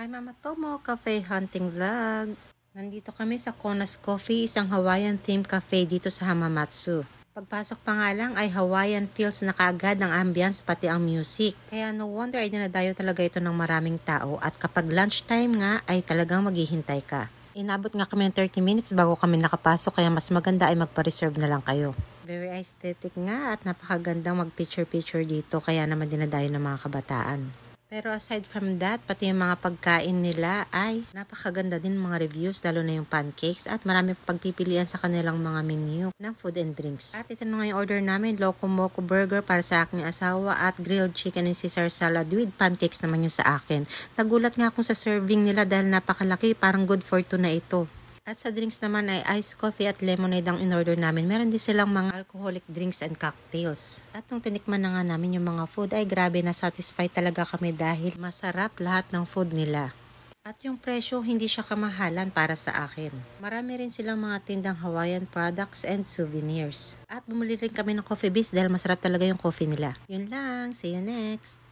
Hi Mama Tomo, Cafe Hunting Vlog. Nandito kami sa Konas Coffee, isang Hawaiian themed cafe dito sa Hamamatsu. Pagpasok pa nga lang ay Hawaiian feels na kaagad ng ambience pati ang music. Kaya no wonder ay dinadayo talaga ito ng maraming tao at kapag lunchtime nga ay talagang maghihintay ka. Inabot nga kami ng 30 minutes bago kami nakapasok kaya mas maganda ay magpa-reserve na lang kayo. Very aesthetic nga at napakagandang mag-picture-picture dito kaya naman dinadayo ng mga kabataan. Pero aside from that, pati yung mga pagkain nila ay napakaganda din mga reviews, lalo na yung pancakes at marami pagpipilian sa kanilang mga menu ng food and drinks. At ito na nga yung order namin, Loco Moco Burger para sa aking asawa at grilled chicken and Caesar salad with pancakes naman yung sa akin. Nagulat nga akong sa serving nila dahil napakalaki, parang good for two na ito. At sa drinks naman ay iced coffee at lemonade ang in-order namin. Meron din silang mga alcoholic drinks and cocktails. At nung tinikman na nga namin yung mga food ay grabe na satisfied talaga kami dahil masarap lahat ng food nila. At yung presyo hindi siya kamahalan para sa akin. Marami rin silang mga tindang Hawaiian products and souvenirs. At bumili rin kami ng coffee beans dahil masarap talaga yung coffee nila. Yun lang, see you next!